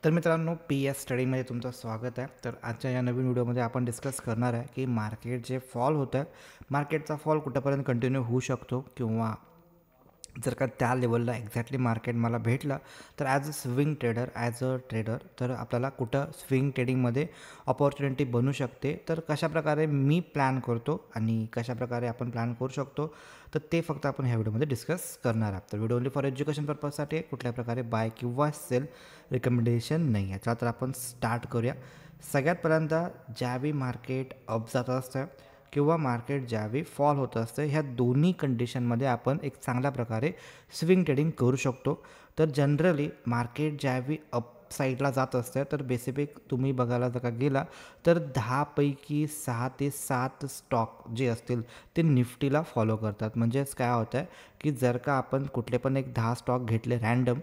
तर मित्रांनो, P S स्टडीमध्ये तुमचं स्वागत आहे. तर आजच्या या नवीन व्हिडिओमध्ये आपण डिस्कस करणार आहे की मार्केट जे फॉल होतं आहे, मार्केटचा फॉल कुठंपर्यंत कंटिन्यू होऊ शकतो किंवा जर का त्या लेवलला एक्झॅक्टली मार्केट मला भेटलं तर as a swing trader, as a trader तर आपल्याला कुठं स्विंग ट्रेडिंगमध्ये अपॉर्च्युनिटी बनू शकते. तर कशाप्रकारे मी प्लॅन करतो आणि कशाप्रकारे आपण प्लॅन करू शकतो, तर ते फक्त आपण ह्या व्हिडिओमध्ये डिस्कस करणार आहोत. तर व्हिडिओ ओनली फॉर एज्युकेशन पर्पजसाठी कुठल्या प्रकारे बाय किंवा सेल रिकमेंडेशन नाही आहे. चला तर आपण स्टार्ट करूया. सगळ्यात पहिल्यांदा ज्यावेळी मार्केट अप जात असतं किंवा मार्केट ज्यावेळी फॉल होत असतं, ह्या दोन्ही कंडिशनमध्ये आपण एक चांगल्या प्रकारे स्विंग ट्रेडिंग करू शकतो. तर जनरली मार्केट ज्यावेळी अप साईडला जात असतं तर बेसिफिक तुम्ही बघायला जर का गेला तर 10 पैकी 6 ते 7 स्टॉक जे असतील ते निफ्टीला फॉलो करतात. म्हणजेच काय होतं आहे की जर का आपण कुठले पण एक 10 स्टॉक घेतले रँडम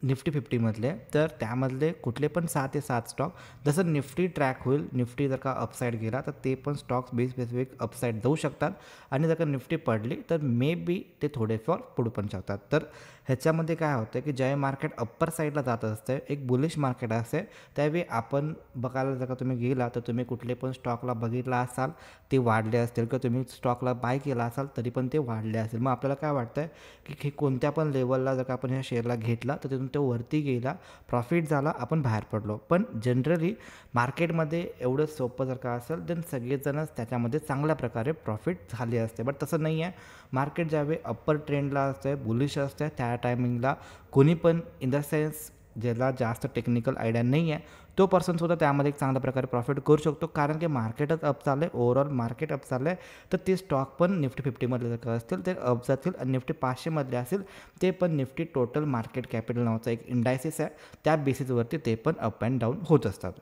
निफ्टी 50मधले, तर त्यामधले कुठले पण 6 ते 7 स्टॉक जसं निफ्टी ट्रॅक होईल, निफ्टी जर का अपसाईड गेला तर ते पण स्टॉक्स बी स्पेसिफिक अपसाईड जाऊ शकतात आणि जर का निफ्टी पडली तर मे बी ते थोडेफार पुढे पण शकतात. तर ह्याच्यामध्ये काय होतं की ज्यावेळी मार्केट अप्पर साईडला जात असते, एक बुलिश मार्केट असते, त्यावेळी आपण बघायला जर का तुम्ही गेला तर तुम्ही कुठले पण स्टॉकला बघितला असाल ते वाढले असतील किंवा तुम्ही स्टॉकला बाय केला असाल तरी पण ते वाढले असेल. मग आपल्याला काय वाटतं की हे कोणत्या पण लेवलला जर का आपण ह्या शेअरला घेतला तर तिथून तो वरती गेला, प्रॉफिट झाला, आपण बाहेर पडलो. पण जनरली मार्केटमध्ये एवढं सोपं जर का असेल देन सगळेजणच त्याच्यामध्ये चांगल्या प्रकारे प्रॉफिट झाले असते. बट तसं नाही आहे. मार्केट ज्यावेळी अप्पर ट्रेंडला असते, बुलिश असते, त्या टायमिंगला कोणी पण इन द सेन्स ज्याला जास्त टेक्निकल आयडिया नाही आहे तो पर्सनसुद्धा त्यामध्ये एक चांगल्या प्रकारे प्रॉफिट करू शकतो. कारण की मार्केटच अप चाललं आहे, ओव्हरऑल मार्केट अप चाललं आहे, तर ते स्टॉक पण निफ्टी 50मधले जर का असतील ते अप जातील आणि निफ्टी 500मधले असेल ते पण निफ्टी टोटल मार्केट कॅपिटल नावाचा एक इंडायसिस आहे, त्या बेसिसवरती ते पण अप अँड डाऊन होत असतात.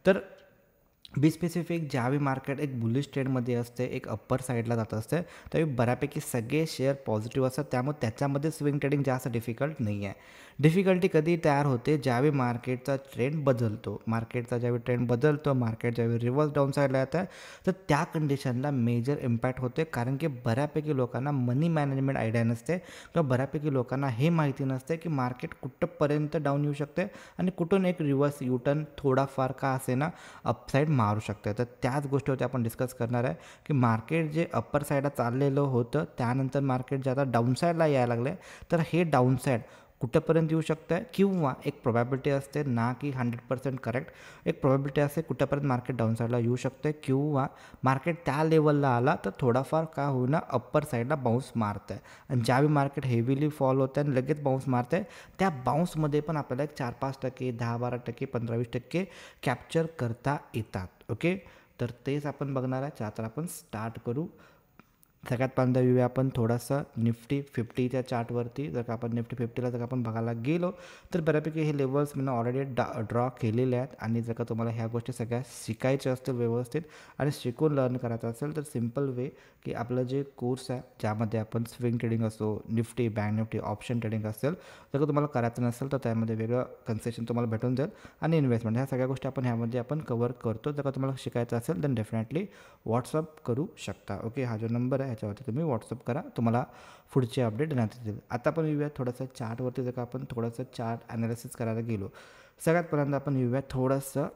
तर बी स्पेसिफिक ज्यावेळी मार्केट एक बुलिश ट्रेंडमध्ये असते, एक अप्पर साईडला जात असते, त्यावेळी बऱ्यापैकी सगळे शेअर पॉझिटिव्ह असतात. त्यामुळे त्याच्यामध्ये स्विंग ट्रेडिंग जास्त डिफिकल्ट नाही आहे. डिफिकल्टी कधी तयार होते ज्यावेळी मार्केटचा ट्रेंड बदलतो. मार्केटचा ज्यावेळी ट्रेंड बदलतो, मार्केट ज्यावेळी रिव्हर्स डाऊन साईडला येतं, तर त्या कंडिशनला मेजर इम्पॅक्ट होते. कारण की बऱ्यापैकी लोकांना मनी मॅनेजमेंट आयडिया नसते किंवा बऱ्यापैकी लोकांना हे माहिती नसते की मार्केट कुठंपर्यंत डाऊन येऊ शकते आणि कुठून एक रिव्हर्स युटर्न थोडाफार का असे ना अपसाईड मारू शकते. तर त्याच गोष्टीवरती आपण डिस्कस करणार आहे की मार्केट जे अप्पर साईडला चाललेलं होतं त्यानंतर मार्केट जे आता डाऊन साईडला यायला लागलं आहे, तर हे डाऊन साईड कुठंपर्यंत येऊ शकतं आहे किंवा एक प्रोबॅबिलिटी असते ना की 100% करेक्ट, एक प्रोबॅबिलिटी असते कुठंपर्यंत मार्केट डाऊन साईडला येऊ शकते किंवा मार्केट त्या लेवलला आला तर थोडाफार का होईना अप्पर साईडला बाउन्स मारतं आहे. आणि ज्यावेळी मार्केट हेवीली फॉल होतं आहे आणि लगेच बाउन्स मारतं आहे, त्या बाउन्समध्ये पण आपल्याला एक 4-5%, 10-12%, 15-20% कॅप्चर करता येतात. ओके, तर तेच आपण बघणार आहे. चला तर आपण स्टार्ट करू. सगळ्यात पहिल्यांदा येऊया आपण थोडंसं निफ्टी 50च्या चार्टवरती. जर का आपण निफ्टी 50ला जर का आपण बघायला गेलो तर बऱ्यापैकी हे लेवल्स मी ऑलरेडी ड्रॉ केलेले आहेत. आणि जर का तुम्हाला ह्या गोष्टी सगळ्या शिकायच्या असतील व्यवस्थित आणि शिकून लर्न करायचं असेल तर सिम्पल वे की आपलं जे कोर्स आहे ज्यामध्ये आपण स्विंग ट्रेडिंग असो, Nifty, bank Nifty, option trading असेल, जर का तुम्हाला करायचं नसेल तर त्यामध्ये वेगळं कन्सेशन तुम्हाला भेटून जाईल आणि इन्व्हेस्टमेंट ह्या सगळ्या गोष्टी आपण ह्यामध्ये आपण कवर करतो. जर का तुम्हाला शिकायचं असेल तर डेफिनेटली व्हॉट्सअप करू शकता. ओके, हा जो नंबर आहे ह्याच्यावरती तुम्ही व्हॉट्सअप करा, तुम्हाला पुढचे अपडेट देण्यात येतील. आता आपण येऊया थोडंसं चार्टवरती. जर का आपण थोडंसं चार्ट ॲनालिसिस करायला गेलो, सगळ्यात पहिल्यांदा आपण येऊया थोडंसं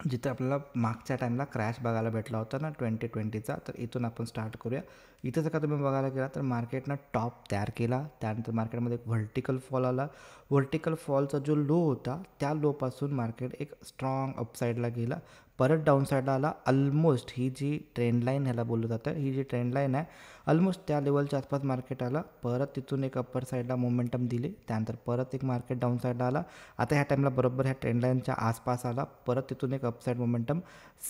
जिथं आपल्याला मागच्या टाईमला क्रॅश बघायला भेटला होता ना 2020चा, तर इथून आपण स्टार्ट करूया. इथं जर का तुम्ही बघायला गेला तर मार्केटनं टॉप तयार केला, त्यानंतर मार्केटमध्ये एक व्हर्टिकल फॉल आला. व्हर्टिकल फॉलचा जो लो होता त्या लोपासून मार्केट एक स्ट्रॉंग अपसाईडला गेला, परत डाऊन साईडला आला. ऑलमोस्ट ही जी ट्रेंड लाईन ह्याला बोललं जातं, ही जी ट्रेंड लाईन आहे ऑलमोस्ट त्या लेवलच्या आसपास मार्केट आला. परत तिथून एक अप्पर साईडला मोमेंटम दिले, त्यानंतर परत एक मार्केट डाऊन साईडला आला. आता ह्या टाईमला बरोबर ह्या ट्रेंड लाईनच्या आसपास आला, परत तिथून एक upside momentum,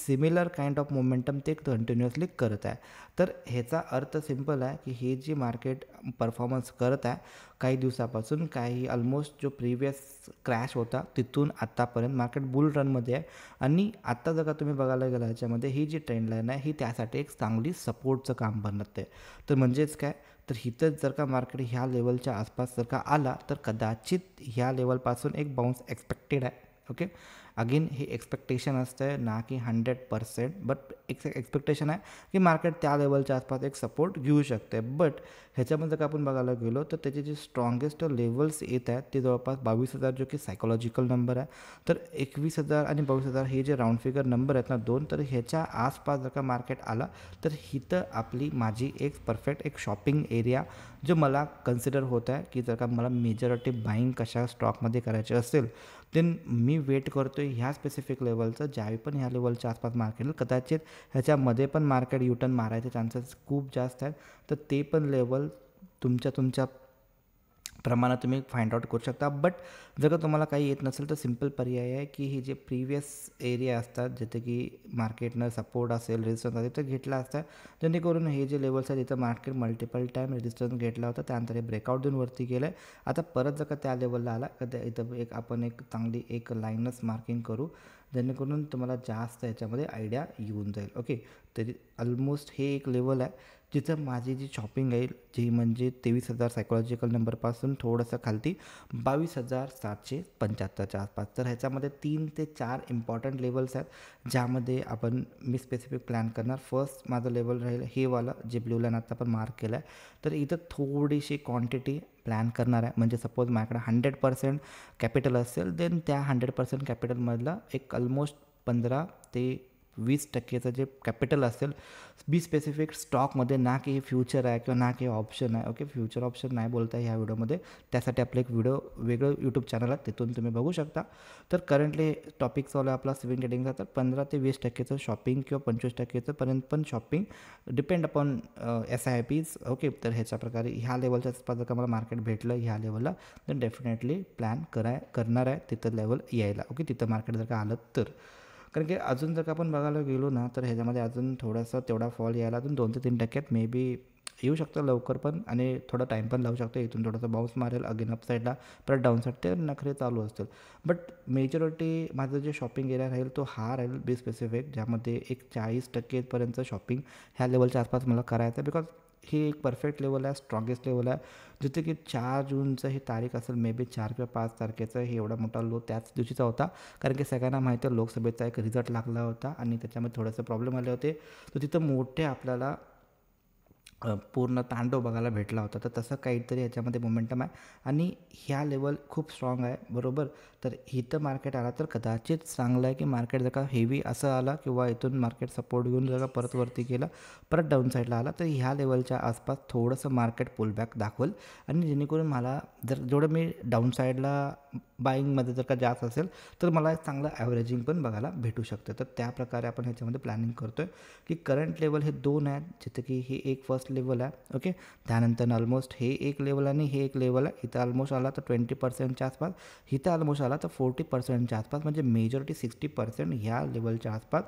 similar kind of momentum ते कंटिन्युअसली करत आहे. तर ह्याचा अर्थ सिम्पल आहे की हे जी मार्केट परफॉर्मन्स करत आहे काही दिवसापासून, काही ऑलमोस्ट जो प्रिव्हियस क्रॅश होता तिथून आत्तापर्यंत मार्केट बुल रनमध्ये आहे. आणि आत्ता जर का तुम्ही बघायला गेला ह्याच्यामध्ये ही जी ट्रेंड लाईन आहे ही त्यासाठी एक चांगली सपोर्टचं काम बनत आहे. तर म्हणजेच काय, तर इथंच जर का मार्केट ह्या लेवलच्या आसपास जर का आला तर कदाचित ह्या लेवलपासून एक बाउन्स एक्सपेक्टेड आहे. ओके, अगेन हे एक्सपेक्टेशन असतं ना की 100%, बट एक एक्सपेक्टेशन आहे की मार्केट त्या लेवलच्या आसपास एक सपोर्ट घेऊ शकते. बट ह्याच्यामध्ये जर आपण बघायला गेलो तर त्याचे जे स्ट्रॉंगेस्ट लेवल्स येत आहेत ते जवळपास 22,000 जो की सायकोलॉजिकल नंबर आहे. तर 21,000 आणि 22,000 हे जे राऊंड फिगर नंबर आहेत ना दोन, तर ह्याच्या आसपास जर का मार्केट आला तर हिथं आपली माझी एक परफेक्ट एक शॉपिंग एरिया जो मला कन्सिडर होत आहे की जर का मला मेजॉरिटी बाईंग कशा स्टॉकमध्ये करायचे असेल देन मी वेट करतो आहे ह्या स्पेसिफिक लेवलचं. ज्यावेळी पण ह्या लेवलच्या आसपास मार्केट कदाचित ह्याच्यामध्ये पण मार्केट युटर्न मारायचे चान्सेस खूप जास्त आहेत. तर ते पण लेवल तुमच्या प्रमाणात तुम्ही फाइंड आउट करू शकता. बट जर का तुम्हाला काही येत नसेल तर सिम्पल पर्याय आहे की हे जे प्रिव्हियस एरिया असतात जिथे की मार्केटनं सपोर्ट असेल रेजिस्टन्स असेल तर घेतला असता, जेणेकरून हे जे लेवल्स आहेत तिथं मार्केट मल्टिपल टाईम रेजिस्टन्स घेतला होता, त्यानंतर हे ब्रेकआउट देऊन वरती गेलं आहे. आता परत जर का त्या लेवलला आला तर इथं आपण एक चांगली एक लाईनच मार्किंग करू जेणेकरून तुम्हाला जास्त याच्यामध्ये आयडिया येऊन जाईल. ओके, तरी ऑलमोस्ट हे एक लेवल आहे जिथं माझी जी शॉपिंग आहे जी म्हणजे 23,000 सायकोलॉजिकल नंबरपासून थोडंसं खालती 22,775च्या आसपास. तर ह्याच्यामध्ये 3 ते 4 इम्पॉर्टंट लेवल्स आहेत ज्यामध्ये मी स्पेसिफिक प्लॅन करणार. फर्स्ट माझं लेवल राहील हे वालं जे ब्लू लाईन आता आपण मार्क केलं आहे. तर इथं थोडीशी क्वांटिटी प्लॅन करणार आहे. म्हणजे सपोज माझ्याकडे 100% कॅपिटल असेल देन त्या 100% कॅपिटलमधलं एक ऑलमोस्ट 15 ते 20% जे कॅपिटल असेल बी स्पेसिफिक स्टॉकमध्ये, ना की फ्युचर आहे किंवा ना की ऑप्शन आहे. ओके, फ्युचर ऑप्शन नाही बोलता ह्या व्हिडिओमध्ये, त्यासाठी आपलं एक व्हिडिओ वेगळं यूट्यूब चॅनल आहे तिथून तुम्ही बघू शकता. तर करंटली टॉपिक चालू आहे आपला स्विंग ट्रेडिंगचा. तर 15 ते 20%चं शॉपिंग किंवा 25%चं पर्यंत पण shopping depend upon SIPs. Okay, तर ह्याच्या प्रकारे ह्या लेवलच्या आसपास जर का मला मार्केट भेटलं ह्या लेवलला तर डेफिनेटली प्लॅन करणार आहे तिथं लेवल यायला. ओके, तिथं मार्केट जर का आलं तर, कारण की अजून जर का आपण बघायला गेलो ना तर ह्याच्यामध्ये अजून थोडासा तेवढा फॉल यायला अजून 2 ते 3% मे बी येऊ शकतं लवकर पण, आणि थोडा टाईम पण लावू शकतो. इथून थोडंसं बाउन्स मारेल अगेन अप साईडला, परत डाऊन साईड ते नखरे चालू असतील. बट मेजॉरिटी माझं जे शॉपिंग एरिया राहील तो हा राहील बी स्पेसिफिक, ज्यामध्ये एक 40% शॉपिंग ह्या लेवलच्या आसपास मला करायचं आहे. बिकॉज ही एक परफेक्ट लेवल आहे, स्ट्रॉंगेस्ट लेवल आहे, जिथे की 4 जूनचं ही तारीख असेल, मे बी 4 किंवा 5 तारखेचं हे एवढा मोठा लो त्याच दिवशीचा होता. कारण की सगळ्यांना माहिती आहे लोकसभेचा एक रिझल्ट लागला होता आणि त्याच्यामध्ये थोडेसे प्रॉब्लेम आले होते. तर तिथं मोठे आपल्याला पूर्ण तांडव बघायला भेटला होता. तर तसं काहीतरी ह्याच्यामध्ये मोमेंटम आहे आणि ह्या लेवल खूप स्ट्रॉंग आहे, बरोबर. तर इथं मार्केट आला तर कदाचित चांगलं आहे की मार्केट जर का हेवी असं आला किंवा इथून मार्केट सपोर्ट घेऊन जर का परत वरती गेला, परत डाऊन साईडला आला तर ह्या लेवलच्या आसपास थोडंसं मार्केट पुलबॅक दाखवेल. आणि जेणेकरून मला जेवढं मी डाऊन साईडला बाईंगमध्ये जर का जास्त असेल तर मला एक चांगलं ॲव्हरेजिंग पण बघायला भेटू शकतं. तर त्या प्रकारे आपण ह्याच्यामध्ये प्लॅनिंग करतो आहे की करंट लेवल हे 2 आहेत, जिथे की हे एक फर्स्ट लेवल आहे. ओके, त्यानंतर ऑलमोस्ट हे एक लेवल आणि हे एक लेवल आहे. इथं ऑलमोस्ट आला तर 20%च्या आसपास, इथं ऑलमोस्ट आला तर 40%च्या आसपास, म्हणजे मेजॉरिटी 60% ह्या लेवलच्या आसपास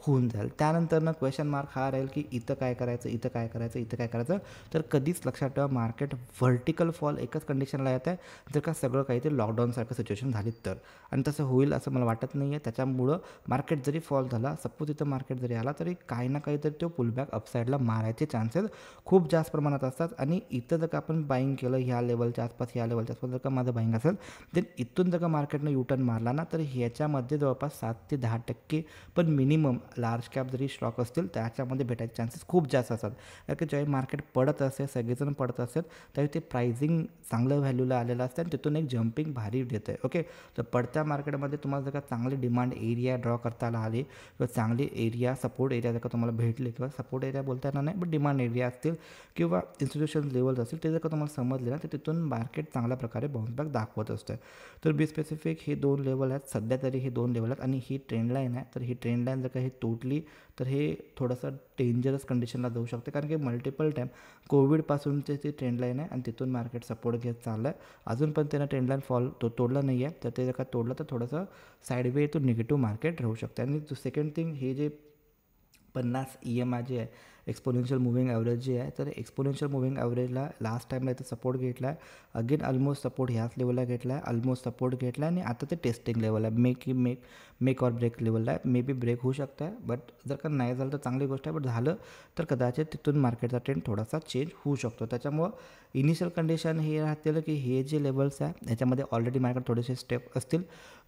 होऊन जाईल. त्यानंतरनं क्वेश्चन मार्क हा राहील की इथं काय करायचं, इथं काय करायचं, इथं काय करायचं. तर कधीच लक्षात ठेवा मार्केट व्हर्टिकल फॉल एकच कंडिशनला येत आहे जर का सगळं काहीतरी लॉकडाऊनसारखं सिच्युएशन झाली तर, आणि तसं होईल असं मला वाटत नाही आहे. त्याच्यामुळं मार्केट जरी फॉल झाला, सपोज इथं मार्केट जरी आला तरी काही ना काहीतरी तो पुलबॅक अपसाईडला मारायचे चान्सेस खूप जास्त प्रमाणात असतात. आणि इथं जर का आपण बाईंग केलं ह्या लेवलच्या आसपास, ह्या लेवलच्या आसपास जर का माझं बाईंग असेल देन इथून जर का मार्केटनं युटर्न मारला ना तर ह्याच्यामध्ये जवळपास 7 ते 10% पण मिनिमम लार्ज कॅप जरी स्टॉक असतील त्याच्यामध्ये भेटायचे चान्सेस खूप जास्त असतात. कारण की ज्यावेळी मार्केट पडत असेल, सगळेजण पडत असेल, त्यावेळी ते प्राइसिंग चांगलं व्हॅल्यूला आलेलं असतं आणि तिथून एक जम्पिंग भारी देतं आहे. ओके, तर पडत्या मार्केटमध्ये तुम्हाला जर का चांगली डिमांड एरिया ड्रॉ करता आली किंवा चांगली एरिया सपोर्ट एरिया जर का तुम्हाला भेटले, किंवा सपोर्ट एरिया बोलता येणार नाही बट डिमांड एरिया असतील किंवा इन्स्टिट्यूशन लेवल्स असतील, ते जर का तुम्हाला समजले ना तर तिथून मार्केट चांगल्या प्रकारे बाउन्स बॅक दाखवत असतं. तर बी स्पेसिफिक हे 2 लेवल आहेत सध्या तरी, हे 2 लेवल आहेत. आणि ही ट्रेंड लाईन आहे, तर ही ट्रेंड लाईन जर का हे तुटली तर हे थोडंसं डेंजरस कंडिशनला जाऊ शकते. कारण की मल्टिपल टाईम कोविडपासूनची ती ट्रेंड लाईन आहे आणि तिथून मार्केट सपोर्ट घेत चाललं आहे. अजून पण त्यानं ट्रेंड लाईन तोडलं नाही आहे, तर ते जर का तोडलं तर थोडंसं साईडवे तो निगेटिव्ह मार्केट राहू शकते. आणि सेकंड थिंग, हे जे 50 EMI जे आहे एक्सपोनेन्शियल मूव्हिंग ॲव्हरेज जे आहे, तर एक्सपोनेन्शियल मूव्हिंग ॲव्हरेजला लास्ट टाईमला इथं सपोर्ट घेतला आहे. अगेन ऑलमोस्ट सपोर्ट ह्याच लेवलला घेतला आहे, ऑलमोस्ट सपोर्ट घेतला आहे आणि आता ते टेस्टिंग लेवल आहे, मेक ऑर ब्रेक लेवलला आहे. मे बी ब्रेक होऊ शकतं आहे, बट जर का नाही झालं तर चांगली गोष्ट आहे, बट झालं तर कदाचित तिथून मार्केटचा ट्रेंड थोडासा चेंज होऊ शकतो. त्याच्यामुळं इनिशियल कंडिशन हे राहतील की हे जे लेवल्स आहे याच्यामध्ये ऑलरेडी माझ्याकडे थोडेसे स्टेप असतील,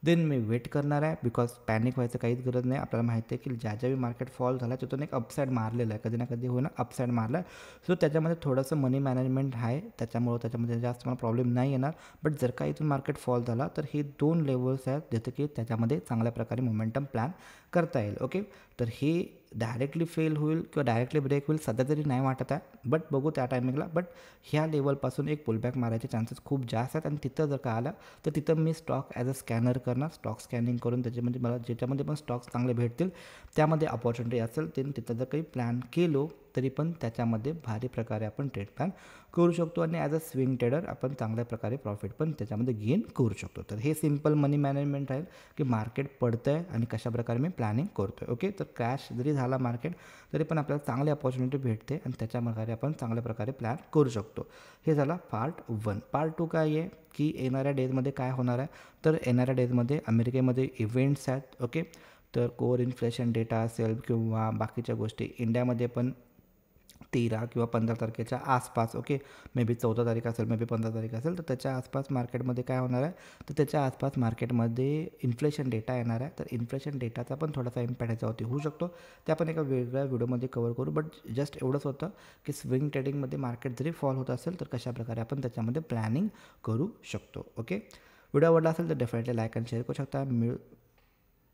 देन मी वेट करणार आहे. बिकॉज पॅनिक व्हायचं काहीच गरज नाही. आपल्याला माहिती आहे की ज्या ज्यावेळी मार्केट फॉल झाला तिथून एक अपसाईड मारलेलं आहे, कधी ना कधी होईना अपसाईड मारला आहे. सो त्याच्यामध्ये थोडंसं मनी मॅनेजमेंट आहे, त्याच्यामुळं त्याच्यामध्ये जास्त मला प्रॉब्लेम नाही येणार. बट जर का इथून मार्केट फॉल झाला तर हे 2 लेवल्स आहेत जिथे की त्याच्यामध्ये चांगल्या प्रकारे मोमेंटम प्लॅन करता येईल. ओके, तर हे डायरेक्टली फेल होईल किंवा डायरेक्टली ब्रेक होईल सध्या तरी नाही वाटत आहे, बट बघू त्या टायमिंगला. बट ह्या लेवलपासून एक पुलबॅक मारायचे चान्सेस खूप जास्त आहेत. आणि तिथं जर का आलं तर तिथं मी स्टॉक ॲज अ स्कॅनर करणार, स्टॉक स्कॅनिंग करून त्याच्यामध्ये मला ज्याच्यामध्ये पण स्टॉक्स चांगले भेटतील त्यामध्ये अपॉर्च्युनिटी असेल ते तिथं जर काही प्लॅन केलो तरी पण त्याच्यामध्ये भारी प्रकारे आपण ट्रेड प्लॅन करू शकतो. आणि ॲज अ स्विंग ट्रेडर आपण चांगल्या प्रकारे प्रॉफिट पण त्याच्यामध्ये गेन करू शकतो. तर हे सिम्पल मनी मॅनेजमेंट आहे की मार्केट पडतं आहे आणि कशाप्रकारे मी प्लॅनिंग करतो आहे. ओके, तर क्रॅश जरी झाला मार्केट तरी पण आपल्याला चांगली अपॉर्च्युनिटी भेटते आणि त्याच्या प्रकारे आपण चांगल्या प्रकारे प्लॅन करू शकतो. हे झाला पार्ट 1. पार्ट 2 काय आहे की येणाऱ्या डेजमध्ये काय होणार आहे, तर येणाऱ्या डेजमध्ये अमेरिकेमध्ये इव्हेंट्स आहेत. ओके, तर कोर इन्फ्लेशन डेटा असेल किंवा बाकीच्या गोष्टी इंडियामध्ये पण 13 किंवा 15 तारखेच्या आसपास. ओके, मे बी 14 तारीख असेल, मे बी 15 तारीख असेल, तर त्याच्या आसपास मार्केटमध्ये काय होणार आहे, तर त्याच्या आसपास मार्केटमध्ये इन्फ्लेशन डेटा येणार आहे. तर इन्फ्लेशन डेटाचा पण थोडासा इम्पॅक्ट याच्यावरती होऊ शकतो, ते आपण एका वेगळ्या व्हिडिओमध्ये कवर करू. बट जस्ट एवढंच होतं की स्विंग ट्रेडिंगमध्ये मार्केट जरी फॉल होत असेल तर कशाप्रकारे आपण त्याच्यामध्ये प्लॅनिंग करू शकतो. ओके, व्हिडिओ आवडला असेल तर डेफिनेटली लाईक आणि शेअर करू शकता.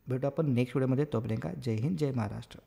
भेटू आपण नेक्स्ट व्हिडिओमध्ये. तोपर्यंत जय हिंद, जय महाराष्ट्र.